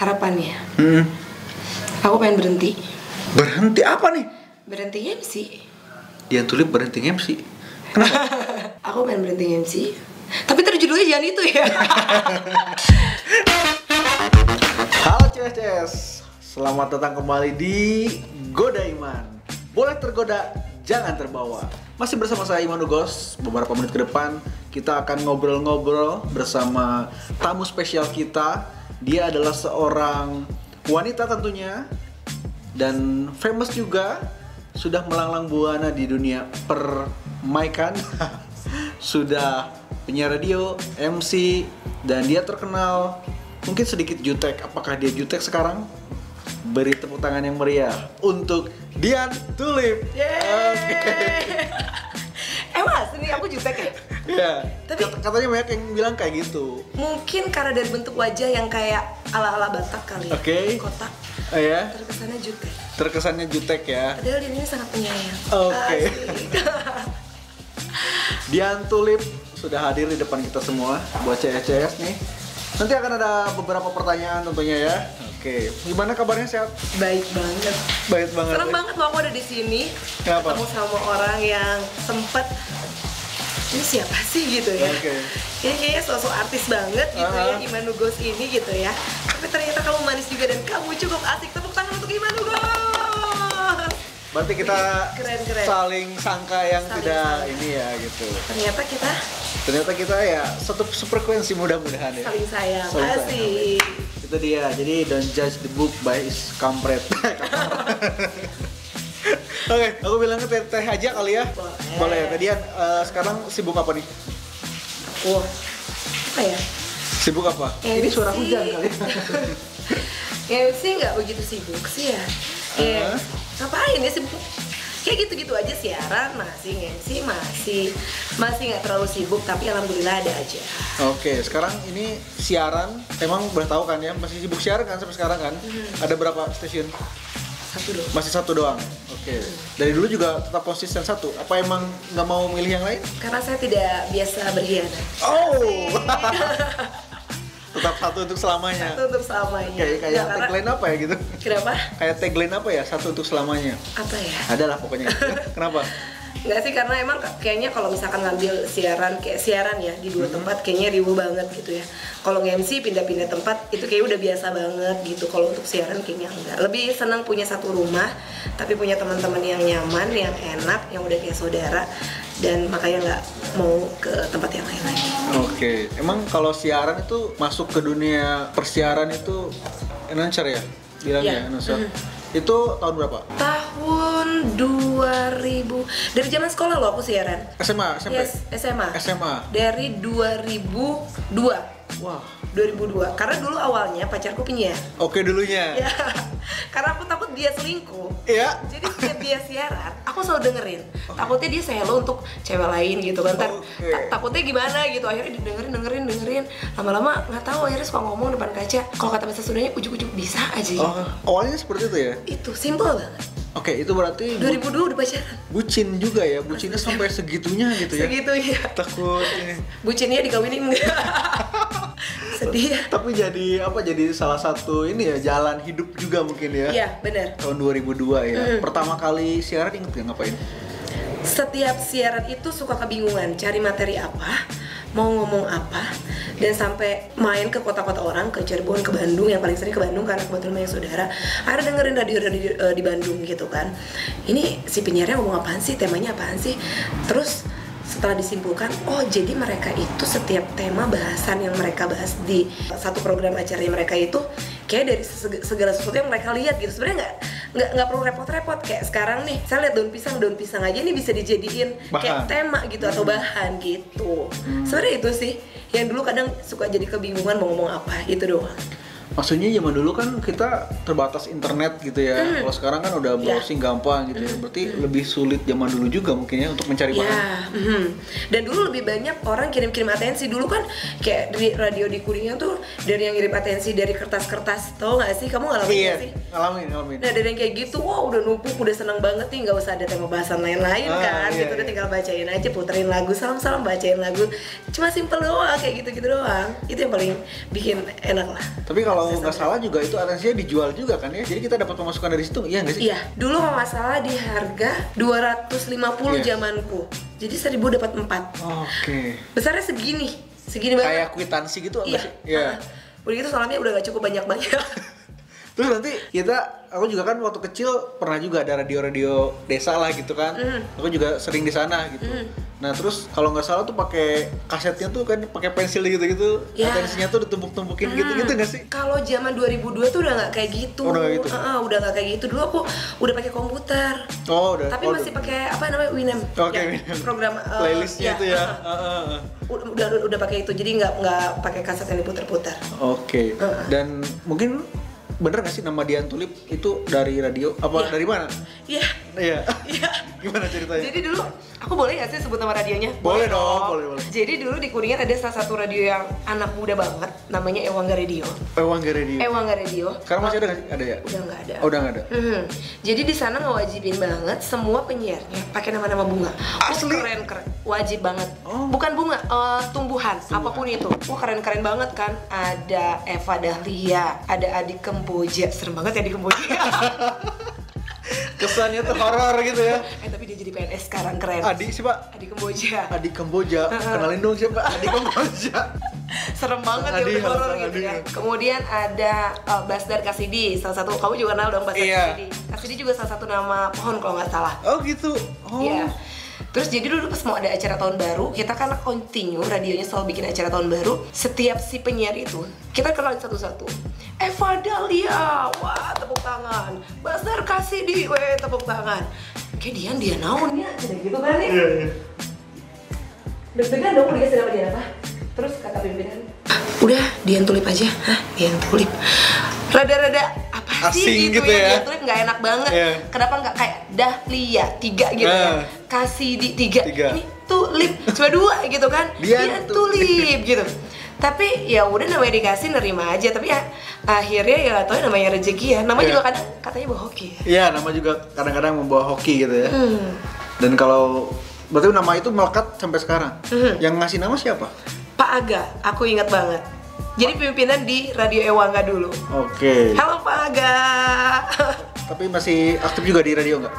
harapannya. Aku pengen berhenti. Berhenti apa nih? Berhenti MC. Dia tulis berhenti MC. Kenapa? Aku pengen berhenti MC. Tapi terjudulnya jangan itu ya. Halo CS, selamat datang kembali di Goda Iman. Boleh tergoda, jangan terbawa. Masih bersama saya Iman Ugos. Beberapa menit ke depan kita akan ngobrol-ngobrol bersama tamu spesial kita. Dia adalah seorang wanita tentunya dan famous juga. Sudah melanglang buana di dunia permaikan. Sudah penyiar radio, MC, dan dia terkenal mungkin sedikit jutek. Apakah dia jutek sekarang? Beri tepuk tangan yang meriah untuk Dian Tulip. Yeay. Mas, ini aku jutek ya? Ya, tapi katanya banyak yang bilang kayak gitu. Mungkin karena dari bentuk wajah yang kayak ala-ala Batak kali ya. Oke. Kotak. Oh ya? Terkesannya jutek. Terkesannya jutek ya. Padahal dia ini sangat penyayang. Oke. Dian Tulip sudah hadir di depan kita semua buat CS nih. Nanti akan ada beberapa pertanyaan tentunya ya. Oke, gimana kabarnya, sehat? Baik banget. Baik banget. Senang banget loh aku ada di sini. Kenapa? Ketemu sama orang yang sempet ini siapa sih gitu ya. Oke. Ini kayaknya sosok artis banget gitu ya, Iman Ugos ini gitu ya. Tapi ternyata kamu manis juga dan kamu cukup asik. Tepuk tangan untuk Iman Ugos. Berarti kita keren. saling sangka yang Saling tidak sangka. ini ya gitu. Ternyata kita ya satu frekuensi mudah-mudahan ya. saling sayang. Saling sayang. Asik. Itu dia. Jadi don't judge the book by its kampret. Oke, aku bilangnya teh aja kali ya. Boleh. Tadian sekarang sibuk apa nih? Wah. Apa ya? Sibuk apa? Ini suara hujan kali. Ya sih nggak begitu sibuk sih ya. Ngapain ya sibuk? Kayak gitu-gitu aja siaran, masih MC, masih nggak terlalu sibuk, tapi alhamdulillah ada aja. Oke, sekarang ini siaran, emang boleh tahu kan ya, masih sibuk siaran kan sampai sekarang kan? Ada berapa stasiun? Satu doang. Masih satu doang. Oke. Dari dulu juga tetap konsisten satu. Apa emang nggak mau milih yang lain? Karena saya tidak biasa berkhianat. Oh. Tetap satu untuk selamanya. Satu untuk selamanya. Kayak tagline apa ya gitu? Kenapa? Kayak tagline apa ya? Satu untuk selamanya. Apa ya? Adalah pokoknya. Kenapa? Enggak sih, karena emang kayaknya kalau misalkan ngambil siaran ya di dua tempat kayaknya ribu banget gitu ya. Kalau nge-MC pindah-pindah tempat itu kayak udah biasa banget gitu. Kalau untuk siaran kayaknya enggak. Lebih senang punya satu rumah tapi punya teman-teman yang nyaman, yang enak, yang udah kayak saudara, dan makanya nggak mau ke tempat yang lain lagi. Oke. Emang kalau siaran itu masuk ke dunia persiaran itu announcer ya? Bilangnya announcer. Itu tahun berapa? Tahun 2000. Dari zaman sekolah loh aku siaran. SMA, SMP? Yes, SMA. SMA. Dari 2002. Wah. 2002. Karena dulu awalnya pacarku penyiar. Oke dulunya. Ya. Karena aku takut dia selingkuh. Iya. Jadi setiap dia siaran, aku selalu dengerin. Takutnya dia selo untuk cewek lain gitu kan. Takutnya gimana gitu. Akhirnya dengerin. Lama-lama nggak tahu, akhirnya suka ngomong depan kaca. Kalau kata bahasa Sundanya ujuk-ujuk bisa aja. Oh, awalnya seperti itu ya? Itu simple banget. Oke, itu berarti 2002 udah pacaran. bucin juga ya, bucinnya sampai segitunya gitu ya? Segitunya. Takut ini. Bucinnya dikawinin enggak? Sedih ya. Tapi jadi apa? Jadi salah satu ini ya, jalan hidup juga mungkin ya? Iya, benar. Tahun 2002 ya. Pertama kali siaran inget gak ngapain? Setiap siaran itu suka kebingungan, cari materi apa, mau ngomong apa, dan sampai main ke kota-kota orang, ke Cirebon, ke Bandung, yang paling sering ke Bandung karena kebetulan banyak saudara. Ada dengerin radio di Bandung gitu kan. Ini si penyiarnya ngomong apaan sih, temanya apaan sih. Terus setelah disimpulkan, oh jadi mereka itu setiap tema bahasan yang mereka bahas di satu program acaranya mereka itu kayak dari segala sesuatu yang mereka lihat gitu. Sebenarnya nggak perlu repot-repot kayak sekarang nih. Saya lihat daun pisang aja nih bisa dijadiin kayak tema gitu atau bahan gitu. Sebenarnya itu sih yang dulu kadang suka jadi kebingungan mau ngomong apa, itu doang. Maksudnya zaman dulu kan kita terbatas internet gitu ya. Kalau sekarang kan udah browsing gampang gitu ya. Berarti lebih sulit zaman dulu juga mungkin ya untuk mencari bahan. Dan dulu lebih banyak orang kirim-kirim atensi. Dulu kan kayak di radio di Kuningan tuh dari yang ngirim atensi dari kertas-kertas. Tau gak sih? Kamu ngalamin gak sih? Ngalamin. Nah dari yang kayak gitu, wah udah numpuk, udah seneng banget nih. Gak usah ada tema bahasan lain-lain kan. Gitu udah tinggal bacain aja, puterin lagu, salam-salam bacain lagu. Cuma simple doang, kayak gitu-gitu doang. Itu yang paling bikin enak lah. Tapi kalau kalau nggak salah juga itu atensinya dijual juga kan ya. Jadi kita dapat pemasukan dari situ, iya nggak sih? Iya, dulu kalau nggak salah di harga 250 zamanku. Jadi 1000 dapat 4. Oke. Besarnya segini banget. Kayak kwitansi gitu Iya. nggak sih? Iya. Udah gitu soalnya udah gak cukup banyak-banyak. Terus nanti aku juga kan waktu kecil pernah juga ada radio-radio desa lah gitu kan. Aku juga sering di sana gitu. Nah terus kalau nggak salah tuh pakai kasetnya tuh kan pakai pensil gitu-gitu. Ya. Atensinya tuh ditumpuk-tumpukin gitu-gitu nggak sih? Kalau zaman 2002 tuh udah nggak kayak gitu. Oh, udah kayak gitu. Udah nggak kayak gitu. Dulu aku udah pakai komputer. Oh udah. Tapi masih pakai apa namanya Winamp. Oke, Ya, Winamp. program Playlistnya itu ya. Udah pakai itu. Jadi nggak pakai kaset yang diputer-puter. Oke. Dan mungkin bener nggak sih nama Dian Tulip itu dari radio? Apa dari mana? Iya. Iya. Iya. Gimana ceritanya? Jadi dulu aku boleh nggak sih sebut nama radionya? Boleh dong, boleh. Jadi dulu di Kuningan ada salah satu radio yang anak muda banget, namanya Ewangga Radio. Ewangga Radio. Sekarang masih ada nggak sih? Ada ya? Udah nggak ada. Oh, udah nggak ada. Jadi di sana ngewajibin banget semua penyiarnya pakai nama-nama bunga. Asli? Keren, wajib banget. Oh. Bukan bunga, tumbuhan, apapun itu. Wah keren banget kan. Ada Eva Dahlia, ada Adi Kemboja. Serem banget ya Adi Kemboja. Kesannya tuh horor gitu ya. Tapi dia jadi PNS sekarang, keren. Adi siapa? Adi Kemboja. Adi Kemboja. Kenalin dong siapa? Adi Kemboja. Serem banget ya udah horor gitu ya. Kemudian ada Basdar Kasidi, salah satu kamu juga kenal dong Basdar Kasidi. Kasidi juga salah satu nama pohon kalau nggak salah. Oh gitu. Oh. Iya. Terus jadi dulu pas mau ada acara tahun baru, kita kan continue radionya selalu bikin acara tahun baru. Setiap si penyiar itu kita kenalin satu-satu. Eva Dahlia, wah tepuk tangan. Basdar Kasidi, weh tepuk tangan. Kayak dia naon ya, kayak gitu kan nih. Iya. Deg-degan dong dikasih nama dia apa? Terus kata pimpinan, udah Dian Tulip aja. Hah, Dian Tulip. Rada-rada apa sih asing gitu ya? Dian Tulip nggak enak banget. Yeah. Kenapa nggak kayak Dahlia 3 gitu ya? Kasidi 3. Ini Tulip cuma 2 gitu kan? Dian Tulip gitu. Tapi ya udah namanya dikasih nerima aja. Tapi ya akhirnya ya tau namanya rezeki ya. Nama juga kadang katanya bawa hoki ya. Iya, nama juga kadang-kadang membawa hoki gitu ya. Dan kalau berarti nama itu melekat sampai sekarang. Yang ngasih nama siapa? Pak Aga, aku ingat banget. Jadi pimpinan di Radio Ewangga dulu. Oke. Halo Pak Aga. Tapi masih aktif juga di radio nggak?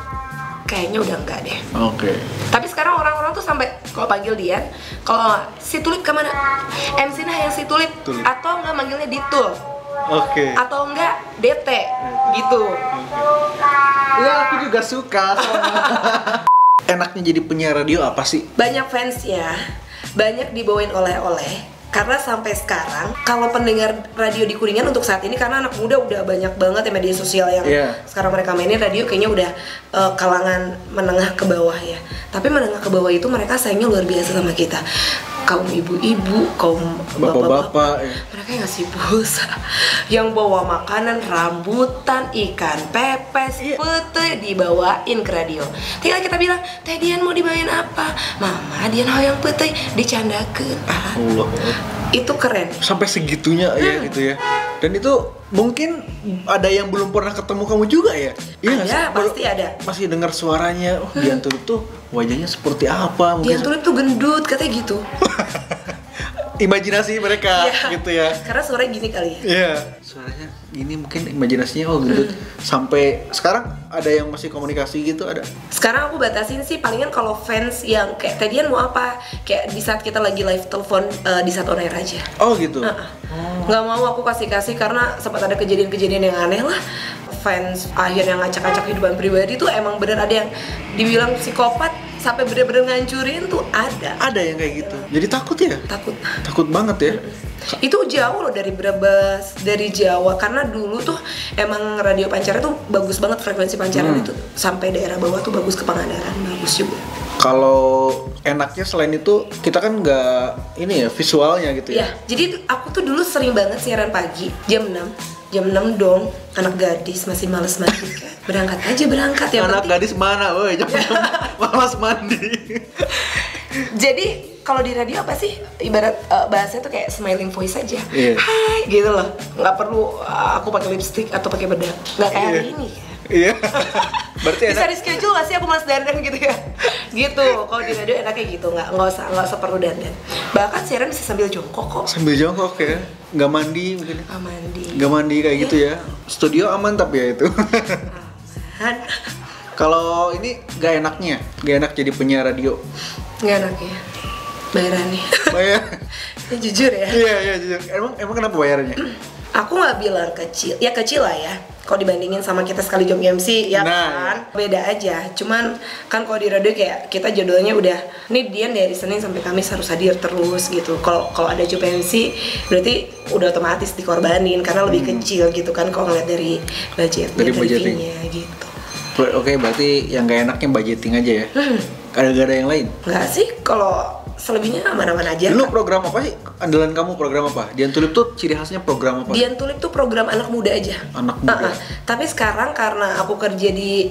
Kayaknya udah enggak deh. Oke. Tapi sekarang orang-orang tuh sampai kalau panggil Dian, kalau si Tulip kemana? MC nah yang si Tulip. Atau enggak manggilnya Ditul. Oke. Atau enggak DT gitu. Ya aku juga suka sama. Enaknya jadi penyiar radio apa sih? Banyak fans ya. Banyak dibawain oleh-oleh. Karena sampai sekarang kalau pendengar radio di Kuningan untuk saat ini, karena anak muda udah banyak banget ya media sosial yang sekarang mereka mainin radio, kayaknya udah kalangan menengah ke bawah ya. Tapi menengah ke bawah itu mereka sayangnya luar biasa sama kita. Kaum ibu-ibu, kaum bapak-bapak, mereka yang ngasih pulsa, yang bawa makanan, rambutan, ikan pepes, pete dibawain ke radio. Tinggal kita bilang, Teh Dian mau dibawain apa? Mama Dian hoyong pete dicandakeun. Allah. Itu keren. Sampai segitunya ya gitu ya. Dan itu mungkin ada yang belum pernah ketemu kamu juga ya? Iya nggak sih? Pasti ada. Masih dengar suaranya, oh Dian Tulip tuh wajahnya seperti apa? Mungkin Dian Tulip tuh gendut, katanya gitu. Imajinasi mereka gitu ya. Karena suaranya gini kali ya. Iya. Suaranya gini mungkin imajinasinya gendut. Sampai sekarang ada yang masih komunikasi gitu ada? Sekarang aku batasin sih palingan kalau fans yang kayak Teh Dian mau apa? Kayak di saat kita lagi live telepon di saat on air aja. Oh gitu. Nggak mau aku kasih karena sempat ada kejadian-kejadian yang aneh lah. Fans akhirnya ngacak-ngacak kehidupan pribadi tuh emang bener ada yang dibilang psikopat sampai bener-bener ngancurin tuh ada. Ada yang kayak gitu. Jadi takut ya? Takut banget ya. Itu jauh loh dari Brebes, dari Jawa, karena dulu tuh emang radio Pancara tuh bagus banget, frekuensi Pancaran itu sampai daerah bawah tuh bagus, ke Pangandaran bagus juga. Kalau enaknya selain itu kita kan nggak ini ya visualnya gitu ya. Ya, jadi aku tuh dulu sering banget siaran pagi jam 6 dong, anak gadis masih males mandi kan. Berangkat ya. Anak gadis mana, woi, jam malas mandi. Jadi kalau di radio apa sih ibarat bahasanya tuh kayak smiling voice aja. Hai gitu loh. Nggak perlu aku pakai lipstick atau pakai bedak. Nggak kayak hari ini kan. Iya. Berarti Bisa enak. di schedule nggak sih aku males dandan gitu ya? Gitu. Kalau di radio enaknya gitu, nggak usah perlu dandan. Bahkan siaran bisa sambil jongkok kok. Sambil jongkok ya. Nggak mandi mungkin. Mandi. Nggak mandi kayak gitu ya. Studio aman tapi ya itu. Aman. Kalau ini nggak enaknya, nggak enak jadi penyiar radio. Nggak enak ya. Bayarannya. Bayar. Ini jujur ya. Iya jujur. Emang kenapa bayarnya? Aku nggak bilang kecil, ya kecil lah ya. Kalau dibandingin sama kita sekali job MC, ya kan beda aja. Cuman kan kalau di radio kayak kita jadwalnya udah, nih Dian dari Senin sampai Kamis harus hadir terus gitu. Kalau ada job MC berarti udah otomatis dikorbanin karena lebih kecil gitu kan kalau ngeliat dari budgetingnya gitu. Oke, berarti yang gak enaknya budgeting aja ya? Gak ada yang lain? Nggak sih, kalau selebihnya aman-aman aja. Dulu program apa sih? Andalan kamu program apa? Dian Tulip tuh ciri khasnya program apa? Dian Tulip tuh program anak muda aja. Anak muda. Tapi sekarang karena aku kerja di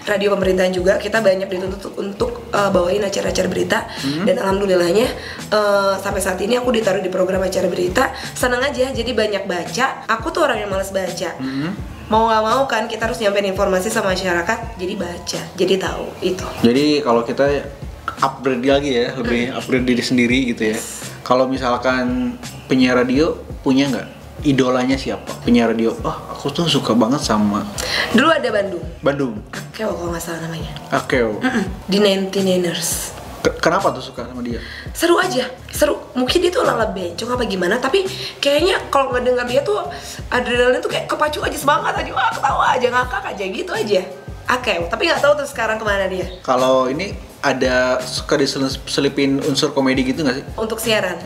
radio pemerintahan juga, kita banyak dituntut untuk bawain acara-acara berita. Dan alhamdulillahnya sampai saat ini aku ditaruh di program acara berita. Senang aja, jadi banyak baca. Aku tuh orang yang malas baca. Mau nggak mau kan kita harus nyampein informasi sama masyarakat, jadi baca, jadi tahu itu. Jadi kalau kita upgrade lagi ya, lebih upgrade diri sendiri gitu ya. Kalau misalkan penyiar radio punya nggak idolanya siapa? Penyiar radio, aku tuh suka banget sama. Dulu ada Bandung. Akeo kalau nggak salah namanya. Akeo. Di 99ers. Kenapa tuh suka sama dia? Seru aja, seru. Mungkin dia tuh lala bencong apa gimana, tapi kayaknya kalau ngedenger dia tuh adrenalin tuh kayak kepacu aja, semangat aja, wah ketawa aja, ngakak aja gitu aja. Akeo, tapi nggak tahu tuh sekarang kemana dia. Kalau ini ada suka diselipin unsur komedi gitu nggak sih? Untuk siaran?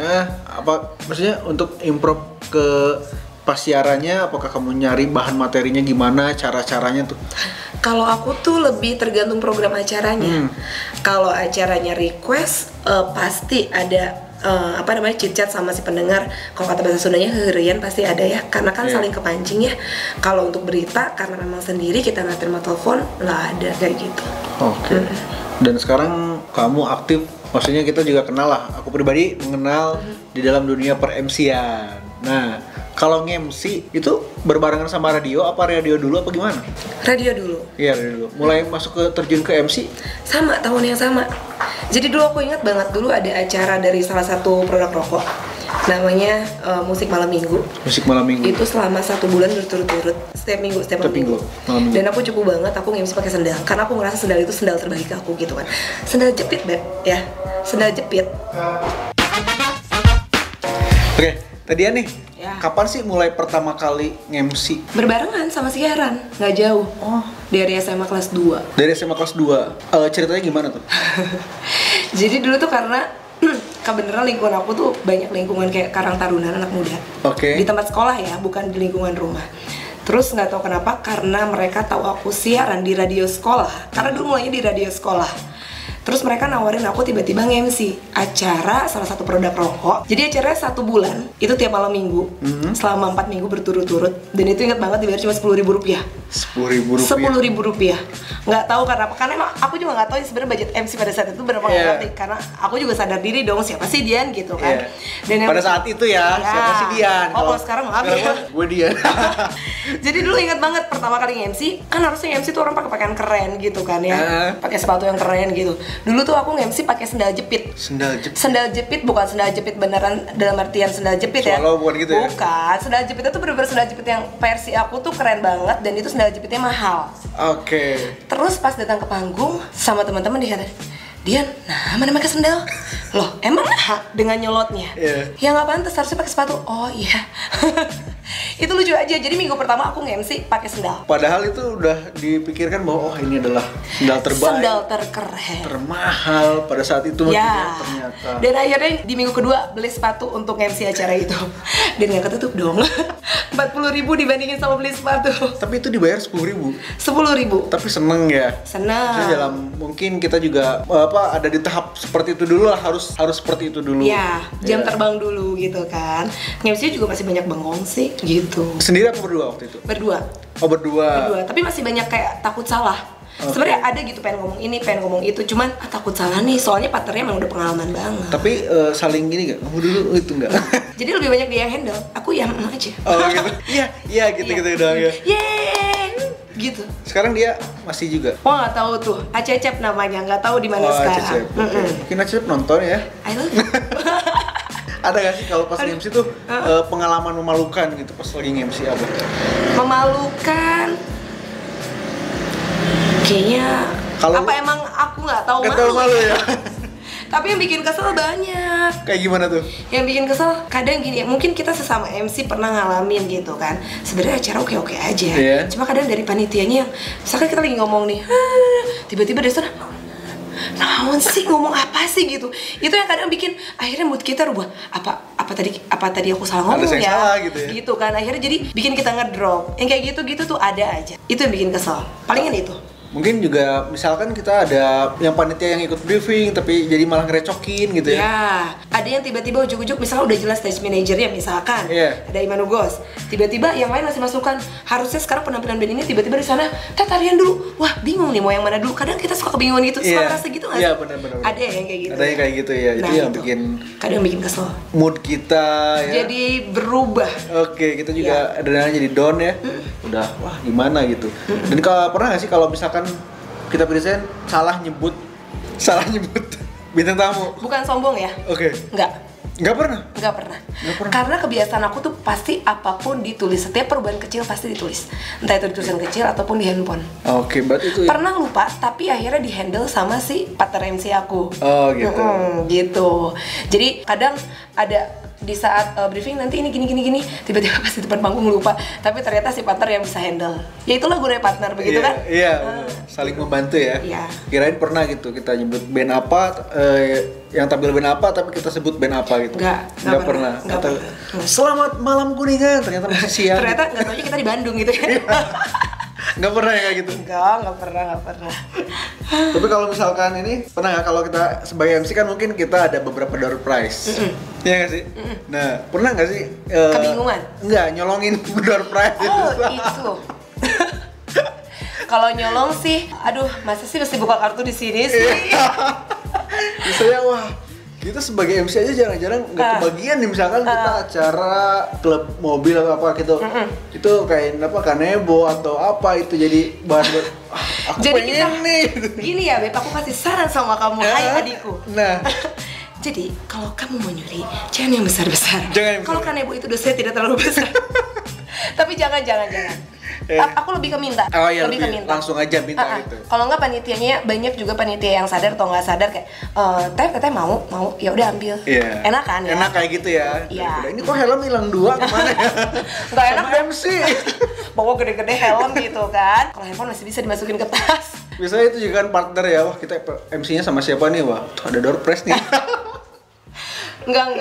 Apa maksudnya untuk improv ke pas siarannya? Apakah kamu nyari bahan materinya gimana? Cara-caranya tuh? Kalau aku tuh lebih tergantung program acaranya. Kalau acaranya request pasti ada chit chat sama si pendengar. Kalau kata bahasa Sundanya heherian pasti ada ya, karena kan saling kepancing ya. Kalau untuk berita karena memang sendiri kita nggak terima telepon, nggak ada kayak gitu. Oke. Dan sekarang kamu aktif, maksudnya kita juga kenal lah. Aku pribadi mengenal di dalam dunia per MC-an. Nah, kalau nge-MC itu berbarengan sama radio, apa radio dulu apa gimana? Radio dulu. Iya, radio dulu. Mulai masuk ke terjun ke MC? Sama, tahun yang sama. Jadi dulu aku ingat banget, dulu ada acara dari salah satu produk rokok. Namanya Musik Malam Minggu. Musik Malam Minggu. Itu selama 1 bulan berturut-turut, setiap minggu. Malam minggu. Dan aku cukup banget, aku nge-MC pakai sendal. Karena aku ngerasa sendal itu sendal terbaik aku gitu kan. Sendal jepit, Beb, ya. Sendal jepit. Oke, tadian nih. Ya. Kapan sih mulai pertama kali nge-MC? Berbarengan sama siaran, nggak jauh. Dari SMA kelas 2. Dari SMA kelas 2. Ceritanya gimana tuh? Jadi dulu tuh karena kebenaran lingkungan aku tuh banyak lingkungan kayak Karang Taruna anak muda. Oke. Di tempat sekolah ya, bukan di lingkungan rumah. Terus nggak tahu kenapa, karena mereka tahu aku siaran di radio sekolah. Karena dulu mulainya di radio sekolah. Terus mereka nawarin aku tiba-tiba nge-MC acara salah satu produk rokok. Jadi acaranya 1 bulan, itu tiap malam minggu, selama 4 minggu berturut-turut. Dan itu ingat banget dibayar cuma Rp10.000. Rp10.000. Nggak tahu kenapa, karena emang aku juga nggak tahu sebenarnya budget MC pada saat itu berapa ngerti. Karena aku juga sadar diri dong, siapa sih Dian gitu kan. Dan pada saat itu ya, siapa sih Dian? Kalau sekarang maaf ya. Gue Dian. Jadi dulu ingat banget pertama kali nge-MC, kan harusnya nge-MC tuh orang pakai pakaian keren gitu kan ya, pakai sepatu yang keren gitu. Dulu tuh aku nge-MC pakai sendal jepit. Sendal jepit bukan sendal jepit beneran dalam artian sendal jepit ya. Bukan gitu ya? Bukan, sendal jepit itu bener-bener sendal jepit yang versi aku tuh keren banget, dan itu sendal jepitnya mahal. Oke. Terus pas datang ke panggung sama teman-teman dikata, Dian, nah mana pakai sendal? Loh, emang dengan nyolotnya? Ya nggak pantas, harusnya pakai sepatu. Oh iya. Itu lucu aja. Jadi minggu pertama aku nge-MC pakai sendal. Padahal itu udah dipikirkan bahwa ini adalah sendal terbaik, sendal terkeren, termahal pada saat itu ya. Ternyata. Dan akhirnya di minggu kedua beli sepatu untuk MC acara itu. Dan nggak ketutup dong. 40.000 dibandingin sama beli sepatu. Tapi itu dibayar 10.000. 10.000. Tapi seneng ya. Seneng. Dalam mungkin kita juga ada di tahap seperti itu dulu lah, harus seperti itu dulu. Ya, jam terbang dulu gitu kan. MC juga masih banyak bengong sih gitu. Sendiri apa berdua waktu itu? Berdua. Oh berdua. Tapi masih banyak kayak takut salah. Sebenarnya ada gitu, pengen ngomong ini, pengen ngomong itu, cuman takut salah nih, soalnya partnernya emang udah pengalaman banget. Tapi saling gini gak? Kamu dulu itu enggak? Jadi lebih banyak dia yang handle, aku ya aja. Oh gitu? Iya gitu doang ya? Yeay! gitu. Sekarang dia masih juga. Wah nggak tahu tuh, Acecep namanya, nggak tahu di mana sekarang. Cecep. Mungkin Acecep nonton ya. I love you. Ada gak sih kalau pas MC tuh pengalaman memalukan gitu pas lagi MC apa? Memalukan. Kayaknya Kalau apa emang aku nggak tahu Nggak tahu malu ya. Tapi yang bikin kesel banyak. Kayak gimana tuh? Yang bikin kesel kadang gini, mungkin kita sesama MC pernah ngalamin gitu kan. Sebenarnya acara oke-oke aja. Iya. Cuma kadang dari panitianya yang misalkan kita lagi ngomong nih, tiba-tiba dari sana naon sih, ngomong apa sih gitu. Itu yang kadang bikin akhirnya mood kita rubah. Apa tadi aku salah ngomong Ada yang ya? salah gitu ya. Gitu kan. Akhirnya jadi bikin kita ngedrop. Yang kayak gitu-gitu tuh ada aja. Itu yang bikin kesel. Palingan itu. Mungkin juga misalkan kita ada yang panitia yang ikut briefing tapi jadi malah ngerecokin gitu ya. Ya, ada yang tiba-tiba ujuk-ujuk misalnya udah jelas stage manajernya misalkan. Iya. Ada Imanugos. Tiba-tiba yang lain masih masukan. Harusnya sekarang penampilan band ini tiba-tiba di sana, tarian dulu. Wah, bingung nih mau yang mana dulu. Kadang kita suka kebingungan gitu, suka ngerasa gitu nggak sih? Iya, benar-benar. Ada yang kayak gitu. Ada yang kayak gitu ya. Itu Nah, yang bikin kadang bikin kesel. mood kita ya. Jadi berubah. Oke, kita juga adrenalin jadi down ya. Udah, wah gimana gitu. Dan kalau pernah nggak sih kalau misalkan kita present salah nyebut bintang tamu? Bukan sombong ya? Oke. Nggak pernah. Nggak pernah. Karena kebiasaan aku tuh pasti apapun ditulis. Setiap perubahan kecil pasti ditulis. Entah itu di tulisan kecil ataupun di handphone. Oke, berarti itu. Pernah lupa, tapi akhirnya di handle sama si partner MC aku. Oh gitu. Gitu. Jadi kadang ada di saat briefing nanti ini gini tiba-tiba pas di depan panggung lupa, tapi ternyata si partner yang bisa handle. Ya itulah gunanya partner begitu kan? Iya, saling membantu ya. Iya. Kirain pernah gitu kita nyebut band apa, yang tampil band apa tapi kita sebut band apa gitu. Nggak pernah. Atau selamat malam Kuningan ternyata masih siang. Ternyata nggak taunya kita di Bandung gitu kan? Nggak pernah ya kayak gitu. Nggak pernah. Tapi kalau misalkan ini pernah nggak, kalau kita sebagai MC kan mungkin kita ada beberapa door prize. Iya nggak sih? Nah, pernah nggak sih Kebingungan? Nggak, nyolongin door prize itu. Kalau nyolong sih, aduh, masa sih mesti buka kartu di sini sih? Misalnya wah, kita sebagai MC aja jarang-jarang nggak kebagian nih, misalkan kita acara klub mobil atau apa gitu. Itu kayak apa, Kanebo atau apa itu jadi bahan buat aku Jadi pengen kita, nih. Gini ya Beb, aku kasih saran sama kamu, hai adikku. Nah. Jadi kalau kamu mau nyuri, jangan yang besar-besar. Jangan yang Kalau Kanebo itu dosanya tidak terlalu besar. Tapi jangan. Aku lebih ke minta. Oh iya, lebih ke minta. langsung aja minta gitu. Kalau nggak panitianya, banyak juga panitia yang sadar atau nggak sadar kayak teteh mau ya udah ambil. Iya. Enak kan ya? Enak kayak gitu ya. Iya. Ini kok helm hilang 2 kemana ya? Nggak enak Sama MC. Bawa gede-gede helm gitu kan. Kalau handphone masih bisa dimasukin ke tas. Biasanya itu juga kan partner ya, wah kita MC-nya sama siapa nih, wah tuh ada door prize nih. Enggak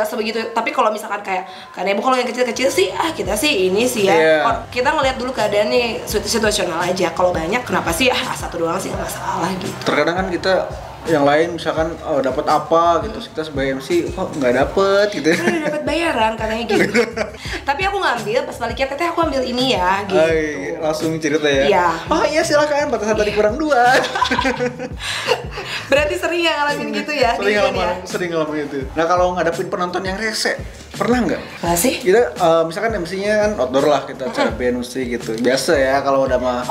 sebegitu. Tapi kalau misalkan kayak Kanebo, kalau yang kecil-kecil sih kita sih ini sih ya. Yeah. Kita ngeliat dulu keadaannya situasional aja. Kalau banyak kenapa sih satu doang sih nggak masalah gitu. Terkadang kan kita yang lain misalkan dapat apa gitu, kita sebagai MC kok nggak dapet gitu. Kan udah dapat bayaran katanya gitu. Tapi aku ngambil pas baliknya, teteh aku ambil ini ya gitu. Ay, langsung cerita ya. Iya. Oh iya silakan, batasan tadi kurang 2. Berarti sering yang ngalamin gitu ya? Sering ngalamin itu. Nah kalau ngadepin penonton yang rese, pernah nggak? Nggak sih? Kita misalkan MC-nya kan outdoor lah, kita acara band musik gitu. Biasa ya kalau udah mah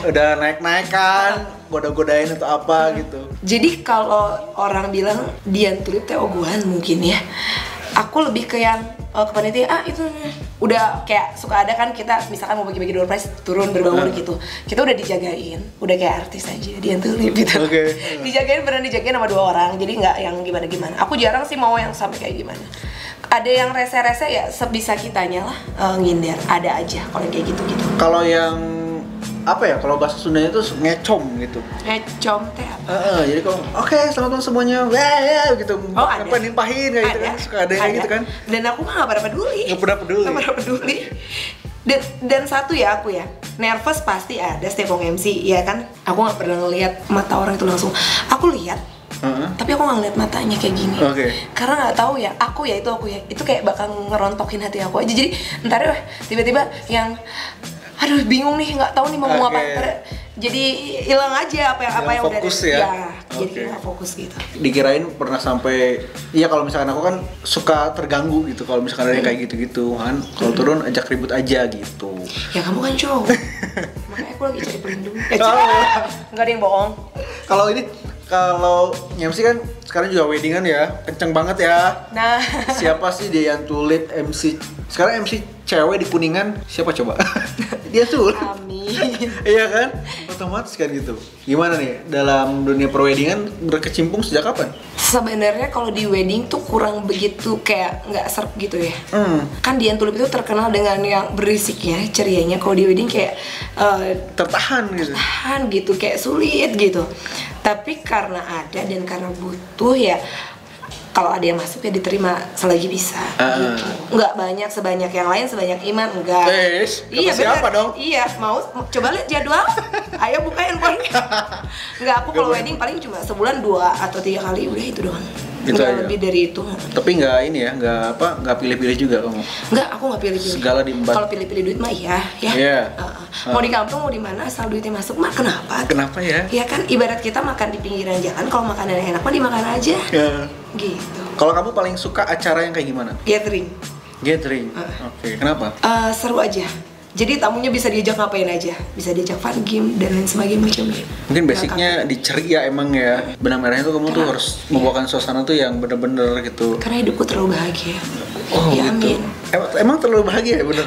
udah naik-naikan, goda-godain atau apa gitu. Jadi kalau orang bilang Dian Tulip teh oguhan mungkin ya. Aku lebih ke yang ke panitia, itu udah kayak suka ada kan kita misalkan mau bagi-bagi door prize turun berbaur gitu. Kita udah dijagain, udah kayak artis aja Dian Tulip gitu. Dijagain, beneran dijagain sama 2 orang. Jadi nggak yang gimana-gimana. Aku jarang sih mau yang sampai kayak gimana. Ada yang rese-rese ya sebisa kitanya lah, ngindar. Ada aja kalau kayak gitu-gitu. Kalau yang apa ya, kalau bahasa Sundanya itu ngecom gitu. Ngecom teh apa? Jadi kalau oke, selamat malam semuanya, ya gitu. Ada. Nimpahin kayak gitu kan, suka ada yang gitu kan. Dan aku mah nggak pernah peduli. Nggak pernah peduli. Dan satu ya, aku ya nervous pasti ada setiap mau MC ya kan. Aku nggak pernah ngelihat mata orang itu langsung. Aku lihat, tapi aku nggak ngeliat matanya kayak gini. Karena nggak tahu ya, aku ya itu kayak bakal ngerontokin hati aku aja. Jadi ntar tiba-tiba yang aduh bingung nih, nggak tahu nih mau ngomong apa. Jadi hilang aja apa yang udah fokus ya. Jadi nggak fokus gitu. Dikirain pernah sampai, iya kalau misalkan aku kan suka terganggu gitu kalau misalkan ada yang kayak gitu-gitu kan, kalau turun ajak ribut aja gitu. Ya kamu kan cowok, makanya aku lagi cari pelindung. Nggak ada yang bohong. Kalau MC kan sekarang juga weddingan ya, kenceng banget ya. Nah, siapa sih Dian Tulip MC? Sekarang MC cewek di Kuningan siapa coba? Dia Tulip. amin. Iya kan? Otomatis kan gitu. Gimana nih dalam dunia perweddingan berkecimpung sejak kapan? Sebenarnya kalau di wedding tuh kurang begitu kayak nggak serp gitu ya. Kan Dian Tulip itu terkenal dengan yang berisiknya, cerianya. Kalau di wedding kayak tertahan gitu. Tertahan gitu, kayak sulit gitu. Tapi karena ada dan karena butuh ya, kalau ada yang masuk ya diterima selagi bisa. Gitu. Nggak banyak sebanyak yang lain, sebanyak Iman enggak. Iya siapa dong? Iya, mau coba lihat jadwal. Ayo buka handphone. Enggak, aku kalau wedding paling cuma sebulan 2 atau 3 kali, udah itu doang. Gitu Nggak aja. lebih dari itu. Tapi nggak ini ya, nggak pilih-pilih juga kamu? Enggak, aku nggak pilih-pilih. Segala diembat. Kalau pilih-pilih duit mah iya, ya. Iya. Mau di kampung mau di mana asal duitnya masuk mah kenapa? Kenapa ya? Ya kan ibarat kita makan di pinggiran jalan, kalau makanan enak mah dimakan aja. Ya. Gitu. Kalau kamu paling suka acara yang kayak gimana? Gathering. Gathering. Oke. Kenapa? Seru aja. Jadi tamunya bisa diajak ngapain aja, bisa diajak fun game dan lain sebagainya macamnya. Mungkin basicnya di ceria emang ya. Benang merahnya tuh kamu tuh harus membawakan suasana tuh yang bener-bener gitu. Karena hidupku terlalu bahagia. Oh Ya gitu. amin. Emang terlalu bahagia ya bener?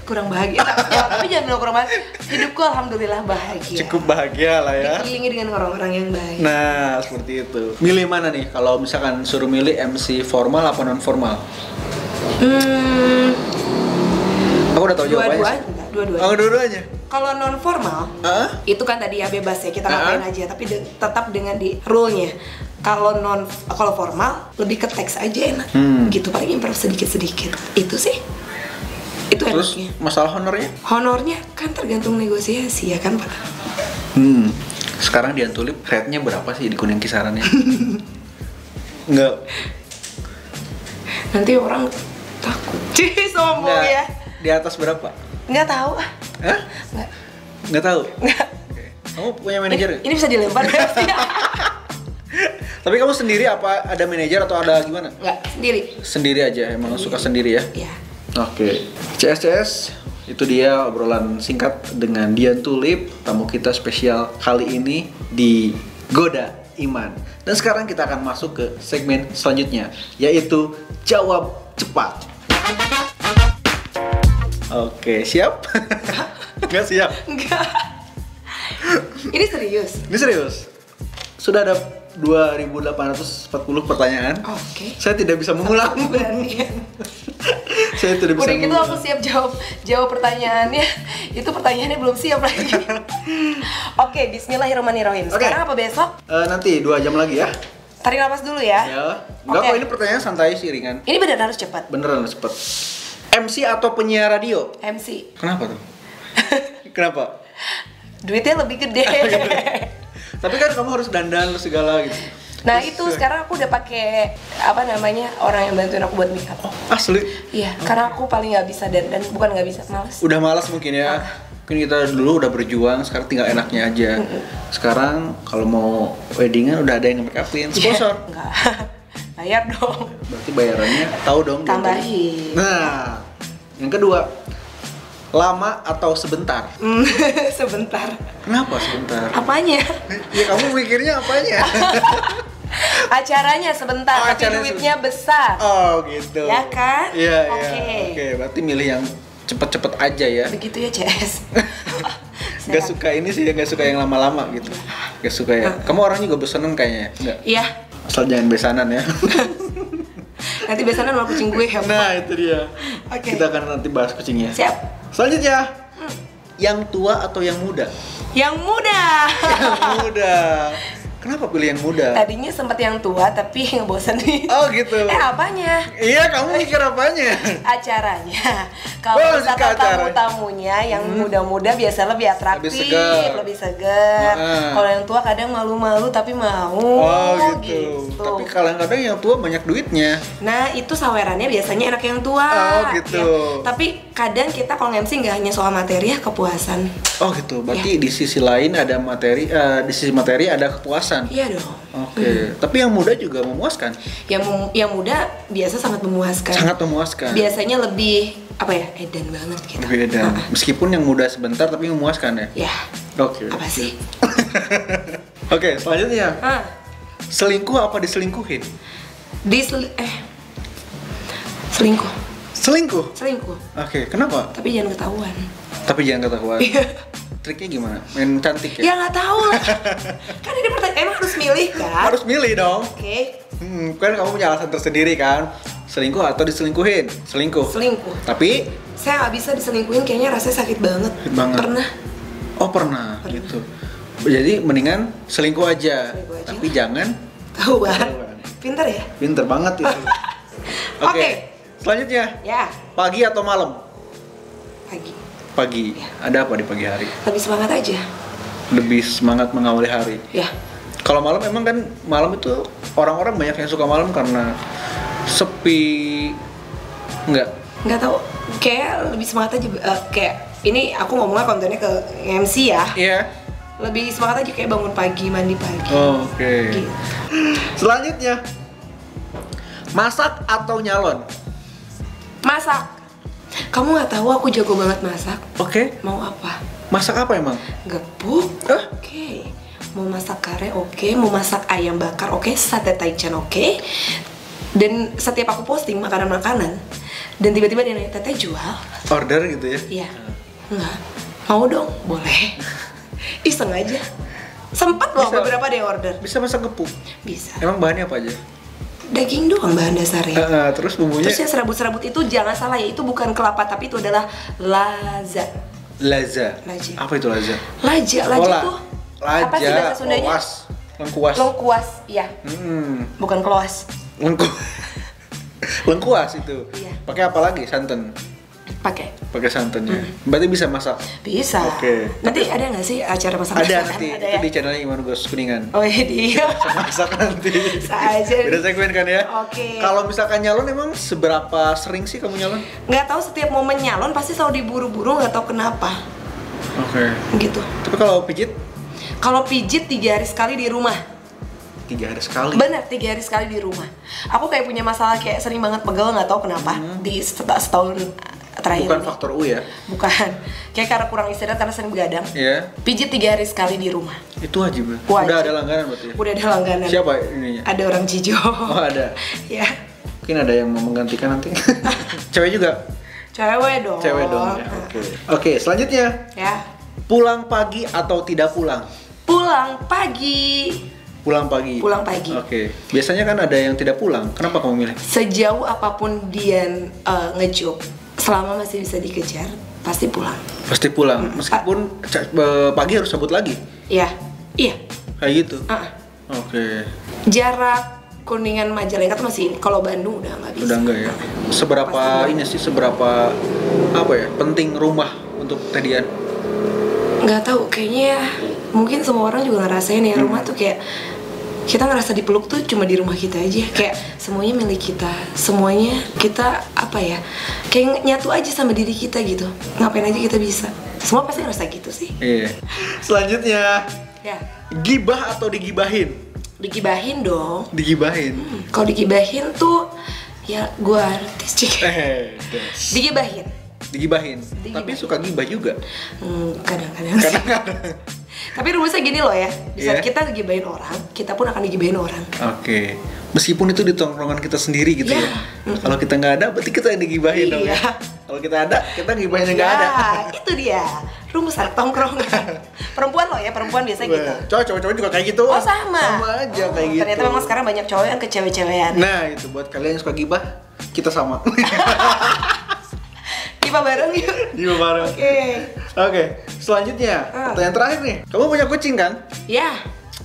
Kurang bahagia. Tapi jangan bilang kurang bahagia. Hidupku alhamdulillah bahagia. Cukup bahagia lah ya. Dikelilingi dengan orang-orang yang baik. Nah seperti itu. Milih mana nih kalau misalkan suruh milih MC formal apa non formal? Aku udah tahu jawabannya. Dua-duanya. Oh, dua-duanya. Kalau non formal, itu kan tadi ya bebas ya, kita ngapain aja, tapi tetap dengan di rule-nya. Kalau formal lebih ke teks aja enak. Gitu, paling improv sedikit-sedikit. Itu sih. Itu Terus enaknya. masalah honornya? Honornya kan tergantung negosiasi ya kan, Pak. Sekarang Dian Tulip rate-nya berapa sih di Kuning kisarannya? Enggak. Nanti orang takut. Sombong ya. Di atas berapa? Nggak tahu. Hah? Nggak tahu? Nggak. Kamu punya manajer? Ini bisa dilempar nggak sih? Tapi kamu sendiri apa ada manajer atau ada gimana? Nggak, sendiri. Sendiri aja, emang suka sendiri ya? Iya. Oke. CS, itu dia obrolan singkat dengan Dian Tulip, tamu kita spesial kali ini di Goda Iman. Dan sekarang kita akan masuk ke segmen selanjutnya, yaitu Jawab Cepat. Oke, siap? Nggak siap? Enggak. Ini serius. Ini serius. Sudah ada 2.840 pertanyaan. Oke. Saya tidak bisa mengulang. Berani. Saya tidak bisa Udah gitu mengulang. aku siap jawab pertanyaannya. Itu pertanyaannya belum siap lagi. Oke, bismillahirrahmanirrahim. Sekarang apa besok? Nanti 2 jam lagi ya. Tarik nafas dulu ya. Ya. Enggak Oke. kok, ini pertanyaan santai sih, ringan. Ini benar harus cepat. Beneran cepet. MC atau penyiar radio? MC. Kenapa tuh? Kenapa? Duitnya lebih gede. Tapi kan kamu harus dandan segala gitu. Nah itu sekarang aku udah pakai apa namanya, orang yang bantuin aku buat make up. Asli? Iya, karena aku paling nggak bisa dan bukan nggak bisa, males. Udah malas mungkin ya. Mungkin kita dulu udah berjuang, sekarang tinggal enaknya aja. Sekarang kalau mau weddingan udah ada yang make upin. Sponsor? Enggak. Bayar dong. Berarti bayarannya tahu dong. Tambahin. Nah, yang kedua, lama atau sebentar? Sebentar. Kenapa sebentar? Apanya? Ya kamu mikirnya apanya? Acaranya sebentar, Oh, tapi acaranya duitnya besar. Oh gitu. Ya kan? Iya, Oke. iya. Oke, berarti milih yang cepet-cepet aja ya. Begitu ya, CS. Gak suka ini sih, gak suka yang lama-lama gitu. Gak suka ya. Kamu orang juga bosenan kayaknya, enggak? Iya. Asal jangan besanan ya. Nanti besanan sama kucing gue ya. Nah, itu dia. Oke. Kita akan nanti bahas kucingnya. Siap. Selanjutnya, yang tua atau yang muda? Yang muda. Yang muda. Kenapa pilih yang muda? Tadinya sempat yang tua tapi ngebosenin. Oh gitu. Apanya? Iya, kamu mikir apanya? Acaranya. Kalau misalkan tamu-tamunya yang muda-muda biasa lebih atraktif, lebih segar. Kalau yang tua kadang malu-malu tapi mau. Oh gitu. Tapi kadang-kadang yang tua banyak duitnya. Nah, itu sawerannya biasanya enak yang tua. Oh gitu. Ya. Tapi kadang kita kalau MC nggak hanya soal materi ya, kepuasan. Oh gitu. Berarti di sisi lain ada materi, di sisi materi ada kepuasan. Iya dong. Oke. Tapi yang muda juga memuaskan. Yang muda biasa sangat memuaskan. Sangat memuaskan. Biasanya lebih apa ya, edan banget gitu. Lebih edan. Meskipun yang muda sebentar tapi memuaskan ya. Ya. Oke. Apa sih? Oke, selanjutnya. Selingkuh apa diselingkuhin? Selingkuh. Selingkuh? Selingkuh. Oke, kenapa? Tapi jangan ketahuan. Tapi jangan ketahuan. Triknya gimana? Main cantik ya? Ya nggak tahu lah. Kan ini pertanyaan, emang harus milih kan? Harus milih dong. Oke. Kan kamu punya alasan tersendiri kan? Selingkuh atau diselingkuhin? Selingkuh. Selingkuh. Tapi saya nggak bisa diselingkuhin, kayaknya rasanya sakit banget. Sakit banget. Pernah. Oh pernah. Gitu. Jadi mendingan selingkuh aja. Tapi jangan ketahuan. Pinter ya? Pinter banget itu. Oke. Selanjutnya. Ya. Pagi atau malam? Pagi. Pagi. Ya. Ada apa di pagi hari? Lebih semangat aja. Lebih semangat mengawali hari. Ya. Kalau malam emang kan malam itu orang-orang banyak yang suka malam karena sepi. Nggak tahu. Kayak lebih semangat aja. Kayak ini aku ngomongnya kontennya ke MC ya. Iya. Lebih semangat aja kayak bangun pagi, mandi pagi. Oke. Gitu. Selanjutnya. Masak atau nyalon? Masak. Kamu nggak tahu aku jago banget masak. Oke. Mau apa? Masak apa emang? Gepuk. Oke. Mau masak kare oke. Mau masak ayam bakar oke. Sate taichan oke. Dan setiap aku posting makanan-makanan dan tiba-tiba dia nanya, "Teteh jual?" Order gitu ya? Iya. Enggak. Mau dong? Boleh. Iseng aja. Sempat loh beberapa deh order. Bisa masak gepuk? Bisa. Emang bahannya apa aja? Daging doang bahan dasarnya. Terus bumbunya? Terus yang serabut-serabut itu jangan salah ya, itu bukan kelapa tapi itu adalah laza. Laza. Apa itu laza? Laja tuh. Apa sih bahasa Sundanya? Lengkuas. Lengkuas, iya. Bukan keluas. Lengkuas itu. Iya. Pakai apa lagi? Santan. Pakai santannya. Berarti bisa masak? Bisa. Oke. Nanti ada nggak sih acara masak? Ada nanti. Itu ya? Di channelnya Iman Gos Kuningan. Oh iya. Masak nanti. Saja. Beda segmen kan ya? Oke. Kalau misalkan nyalon emang seberapa sering sih kamu nyalon? Nggak tahu, setiap momen nyalon pasti selalu diburu-buru, nggak tahu kenapa. Oke. Gitu. Tapi kalau pijit? Kalau pijit 3 hari sekali di rumah. 3 hari sekali? Bener, 3 hari sekali di rumah. Aku kayak punya masalah kayak sering banget pegel, nggak tahu kenapa di setahun terakhir. Bukan ini. faktor U ya? Bukan. Kayak karena kurang istirahat, karena sering begadang. Iya. Pijit 3 hari sekali di rumah. Itu wajib. Wajib. Udah ada langganan berarti ya? Udah ada langganan. Siapa ininya? Ada orang Cijo. Oh ada? Ya. Mungkin ada yang mau menggantikan nanti. Cewek juga? Cewek dong. Cewek dong ya, Oke, selanjutnya. Ya. Pulang pagi atau tidak pulang? Pulang pagi. Pulang pagi? Pulang pagi. Oke. Biasanya kan ada yang tidak pulang. Kenapa kamu milih? Sejauh apapun dia ngejob, selama masih bisa dikejar, pasti pulang. Pasti pulang, meskipun pagi harus cabut lagi? Iya. Iya. Kayak gitu? Oke. Jarak Kuningan Majalengka tuh masih, kalau Bandung udah nggak bisa. Udah enggak ya? Seberapa ini sih, seberapa apa ya, penting rumah untuk Teh Dian? Nggak tahu, kayaknya mungkin semua orang juga ngerasain ya, rumah tuh kayak kita ngerasa dipeluk tuh cuma di rumah kita aja, kayak semuanya milik kita, semuanya kita apa ya, kayak nyatu aja sama diri kita gitu, ngapain aja kita bisa, semua pasti ngerasa gitu sih. Iya. Selanjutnya, ya. Gibah atau digibahin? Digibahin dong. Digibahin? Kalau digibahin tuh ya gua artis cik. Digibahin. Digibahin. Tapi suka gibah juga. Kadang-kadang. Tapi rumusnya gini loh ya, di saat kita gibahin orang, kita pun akan digibahin orang. Oke. Meskipun itu di tongkrongan kita sendiri gitu ya. Kalau kita nggak ada, berarti kita yang digibahin dong ya. Kalau kita ada, kita gibahin yang nggak ada. Itu dia. Rumus anak tongkrongan. Perempuan loh ya, perempuan biasa gitu. Cowok-cowok juga kayak gitu. Oh sama. Sama aja kayak gitu. Ternyata memang sekarang banyak cowok yang kecewe-cewean. Nah itu buat kalian yang suka gibah, kita sama. Gibah bareng yuk. Gibah bareng. Oke. Selanjutnya, pertanyaan terakhir nih. Kamu punya kucing kan? Ya.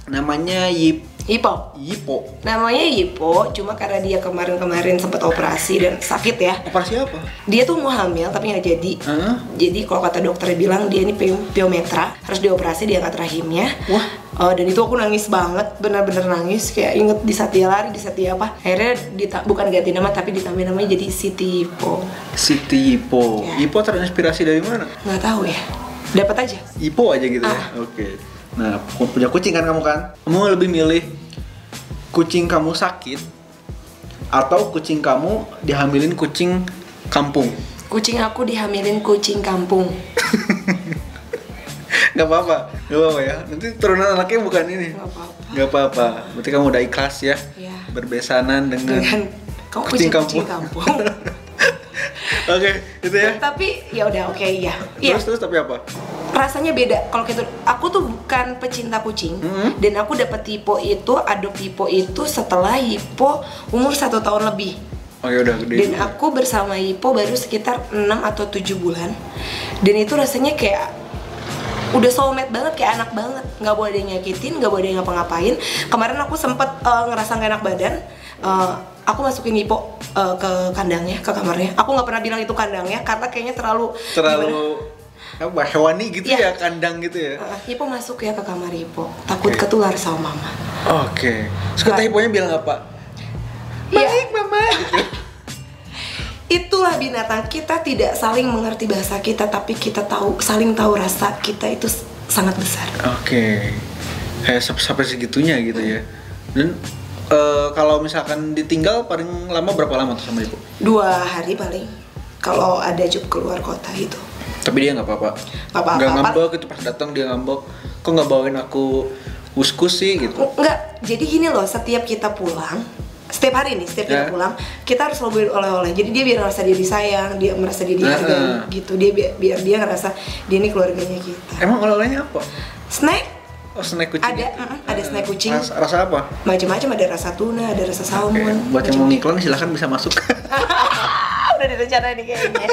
Namanya Yipo. Yipo. Namanya Yipo, cuma karena dia kemarin sempat operasi dan sakit ya. Operasi apa? Dia tuh mau hamil tapi nggak jadi. Jadi kalau kata dokternya bilang dia ini piometra, harus dioperasi, dia angkat rahimnya. Wah. Dan itu aku nangis banget, benar-benar nangis, kayak inget di saat dia lari, di saat dia apa. Akhirnya bukan ganti nama tapi ditambah namanya jadi Siti Yipo. Siti Yipo. Ya. Yipo terinspirasi dari mana? Nggak tahu ya. Dapat aja. Yipo aja gitu ya. Oke. Nah, punya kucing kan kamu kan? Kamu lebih milih kucing kamu sakit atau kucing kamu dihamilin kucing kampung? Kucing aku dihamilin kucing kampung. Gak apa-apa ya. Nanti turunan anaknya bukan ini. Gak apa-apa. Berarti kamu udah ikhlas ya, ya. Berbesanan dengan kamu kucing kucing kampung. kampung. Oke, itu ya. Tapi ya udah oke ya. Terus tapi apa? Rasanya beda. Kalau gitu, aku tuh bukan pecinta kucing, dan aku dapet Yipo itu, adopt Yipo itu setelah Yipo umur 1 tahun lebih. Oh ya udah gede. Dan aku bersama Yipo baru sekitar 6 atau 7 bulan. Dan itu rasanya kayak udah soulmate banget, kayak anak banget. Nggak boleh dia nyakitin, nggak boleh dia ngapa-ngapain. Kemarin aku sempet ngerasa nggak enak badan. Aku masukin Yipo ke kandangnya, ke kamarnya. Aku nggak pernah bilang itu kandangnya karena kayaknya terlalu apa, hewani gitu ya, kandang gitu ya. Yipo masuk ya ke kamar Yipo, takut ketular sama mama. Oke. Terus Yiponya bilang apa? Baik mama. Gitu. Itulah binatang, kita tidak saling mengerti bahasa kita, tapi kita saling tahu rasa kita itu sangat besar. Oke. Kayak sampai segitunya gitu ya. Dan kalau misalkan ditinggal paling lama berapa lama tuh sama Yipo? 2 hari paling. Kalau ada job keluar kota gitu. Tapi dia nggak apa-apa. Nggak ngambek itu pas datang dia ngambek. Kok nggak bawain aku kuskus sih gitu? Nggak. Jadi gini loh, setiap kita pulang, setiap hari nih, kita pulang, kita harus selalu beli oleh-oleh. Jadi dia biar merasa dia disayang, dia merasa dia dihargai gitu. Dia biar dia ngerasa dia ini keluarganya kita. Emang oleh-olehnya apa? Snack. Oh, snack kucing. Ada snack kucing. Rasa apa? Macam-macam, ada rasa tuna, ada rasa salmon. Buat yang mau ngiklan silahkan bisa masuk. Udah direncanain nih kayaknya.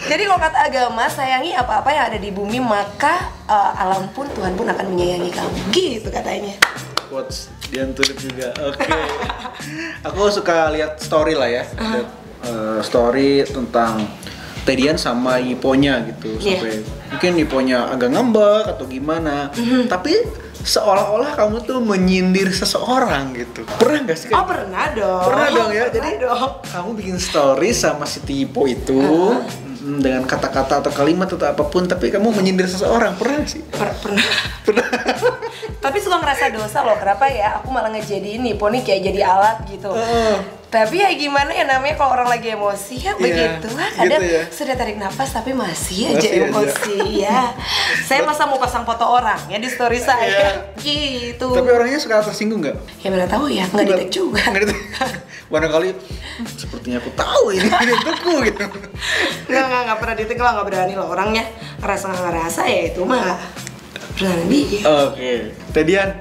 Jadi kalau kata agama, sayangi apa-apa yang ada di bumi, maka alam pun, Tuhan pun akan menyayangi kamu. Gitu katanya. Quotes Dian Tulip juga. Oke. Aku suka lihat story lah ya. Lihat story tentang Tedian sama Yiponya gitu. Sampai mungkin Yiponya agak ngambek atau gimana. Tapi seolah-olah kamu tuh menyindir seseorang gitu. Pernah nggak sih? Oh pernah dong. Pernah dong ya. Pernah Jadi dong. kamu bikin story sama si Yipo itu dengan kata-kata atau kalimat atau apapun, tapi kamu menyindir seseorang. Pernah sih? Pernah. Tapi suka ngerasa dosa loh. Kenapa ya? Aku malah ngejadiin Yipo nih kayak jadi alat gitu. Tapi ya gimana ya, namanya kalau orang lagi emosi ya begitulah. Kadang gitu ya. sudah tarik nafas tapi masih aja emosi ya. Saya masa mau pasang foto orang ya di story saya gitu. Tapi orangnya suka tersinggung nggak? Ya mana tahu ya, nggak di-tag juga. Barangkali sepertinya aku tahu ini untukku gitu. Nggak pernah di-tag lah, nggak berani loh orangnya. Ngerasa ya itu mah berani dia. Oke. Tedian,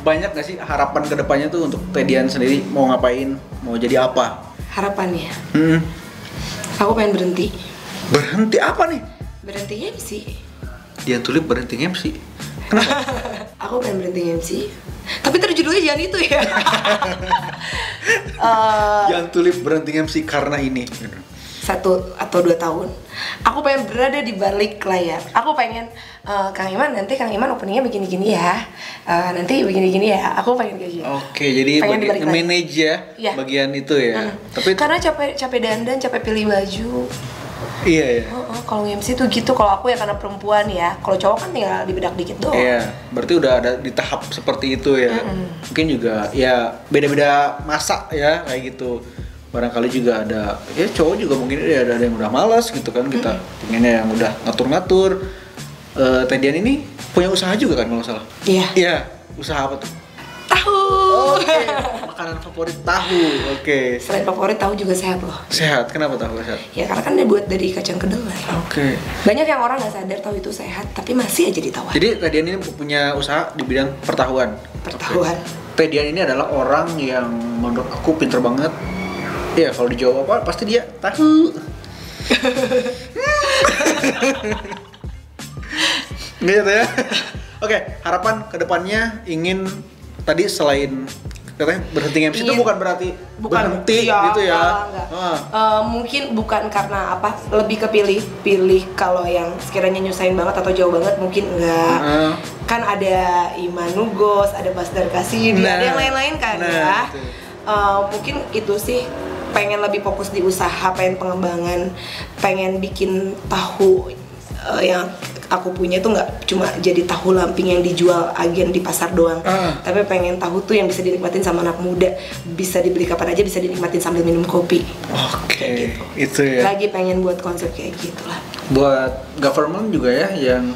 banyak nggak sih harapan kedepannya tuh untuk Tedian sendiri, mau ngapain, mau jadi apa? Harapannya? Aku pengen berhenti. Berhenti apa nih? Berhenti MC. Dian Tulip berhenti MC. Kenapa? Aku pengen berhenti MC. Tapi terjudulnya jangan itu ya. Dian Tulip berhenti MC karena ini. 1 atau 2 tahun. Aku pengen berada di balik layar. Aku pengen Kang Iman, nanti Kang Iman openingnya begini-gini ya. Nanti begini-gini ya. Aku pengen kayak gitu. Oke, jadi manage ya bagian itu ya. Tapi karena capek dandan, capek pilih baju. Iya ya. Kalau MC tuh gitu. Kalau aku ya karena perempuan ya. Kalau cowok kan tinggal dibedak dikit doang. Iya, berarti udah ada di tahap seperti itu ya. Mungkin juga ya beda-beda masa ya kayak gitu. Barangkali juga ada ya cowok juga mungkin ada yang udah malas gitu kan, kita pengennya yang udah ngatur-ngatur. Tedian ini punya usaha juga kan kalau salah? Iya, usaha apa tuh? Tahu. Oke. Makanan favorit tahu. Oke. Selain favorit, tahu juga sehat loh. Sehat, kenapa tahu sehat? Ya karena kan dibuat dari kacang kedelai. Oke. Banyak yang orang nggak sadar tahu itu sehat, tapi masih aja ditawar. Jadi Tedian ini punya usaha di bidang pertahuan. Pertahuan. Tedian ini adalah orang yang menurut aku pinter banget. Iya, kalau dijawab apa pasti dia tahu. Gitu ya. Oke, harapan kedepannya ingin tadi selain katanya berhenti MC itu bukan berarti berhenti gitu ya. Enggak. Mungkin bukan karena apa, lebih pilih kalau yang sekiranya nyusahin banget atau jauh banget mungkin enggak. Kan ada Iman Nugos, ada Basdar Kasidi, ada yang lain-lain kan ya. Mungkin itu sih, pengen lebih fokus di usaha, pengen pengembangan, pengen bikin tahu yang aku punya tuh nggak cuma jadi tahu lamping yang dijual agen di pasar doang, tapi pengen tahu tuh yang bisa dinikmatin sama anak muda, bisa dibeli kapan aja, bisa dinikmatin sambil minum kopi. Oke, gitu. Itu ya. Lagi pengen buat konsep kayak gitulah. Buat government juga ya yang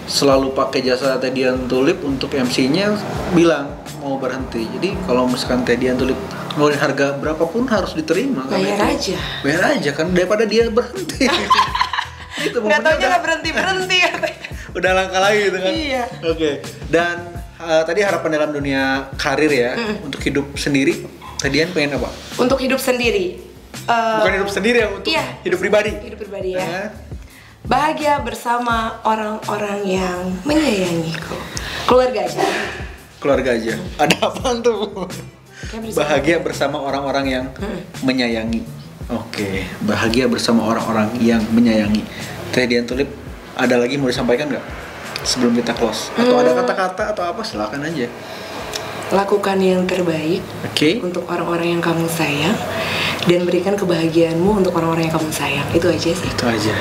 selalu pakai jasa Tedian Tulip untuk MC-nya bilang mau berhenti. Jadi kalau misalkan Tedian Tulip ngeluarin harga berapapun harus diterima. Bayar aja kan daripada dia berhenti. Itu nggak taunya nggak berhenti udah langkah lagi gitu kan. Iya. Oke. Dan tadi harapan dalam dunia karir ya, untuk hidup sendiri Tedian pengen apa? Untuk hidup sendiri, bukan hidup sendiri ya, untuk hidup pribadi ya. Bahagia bersama orang-orang yang menyayangiku. Keluarga aja. Ada apaan tuh? Bahagia bersama orang-orang yang menyayangi. Oke, bahagia bersama orang-orang yang menyayangi. Tedian Tulip, ada lagi mau disampaikan nggak sebelum kita close? Atau ada kata-kata atau apa? Silakan aja. Lakukan yang terbaik untuk orang-orang yang kamu sayang, dan berikan kebahagiaanmu untuk orang-orang yang kamu sayang. Itu aja sih. Itu aja.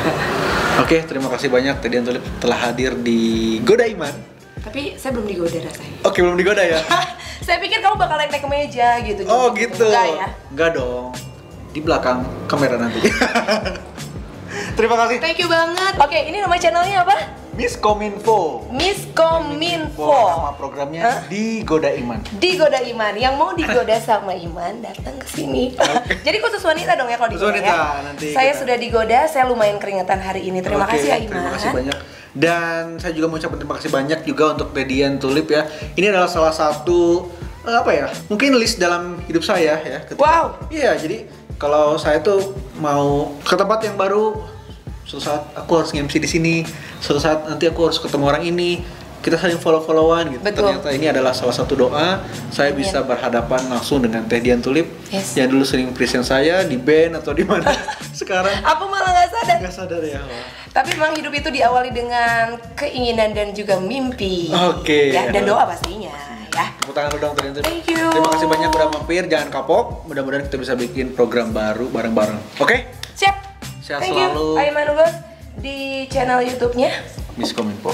Oke, terima kasih banyak Tedian Tulip telah hadir di Goda Iman. Tapi saya belum digoda rasanya. Oke, belum digoda ya? Saya pikir kamu bakal naik ke meja gitu. Oh gitu. Enggak ya? Enggak dong. Di belakang kamera nanti. Terima kasih. Thank you banget. Oke, ini nama channelnya apa? Miskominfo. Nama programnya di Goda Iman. Di Goda Iman. Yang mau digoda sama Iman datang ke sini. Jadi khusus wanita dong ya kalau digoda ya. Nanti saya sudah digoda, saya lumayan keringetan hari ini. Terima kasih ya Iman. Terima kasih banyak. Dan saya juga mau ucapkan terima kasih banyak juga untuk Tedian Tulip ya. Ini adalah salah satu mungkin list dalam hidup saya ya. Wow. Iya, jadi kalau saya tuh mau ke tempat yang baru, suatu saat aku harus nge-MC di sini, suatu saat nanti aku harus ketemu orang ini, kita saling follow-followan gitu. Betul. Ternyata ini adalah salah satu doa saya bisa berhadapan langsung dengan Tedian Tulip yang dulu sering present saya di band atau di mana. Sekarang aku malah nggak sadar ya. Tapi memang hidup itu diawali dengan keinginan dan juga mimpi. Ya, dan doa pastinya. Ya. Tepuk tangan lu dong Tedian Tulip. Thank you. Terima kasih banyak udah mampir, jangan kapok. Mudah-mudahan kita bisa bikin program baru bareng-bareng. Oke? Siap. Sehat Thank selalu. you. Iman Nugos di channel YouTube-nya Miskominfo.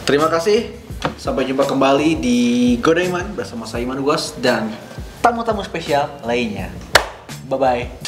Terima kasih. Sampai jumpa kembali di Goda Iman bersama saya Iman Nugos dan tamu-tamu spesial lainnya. Bye-bye.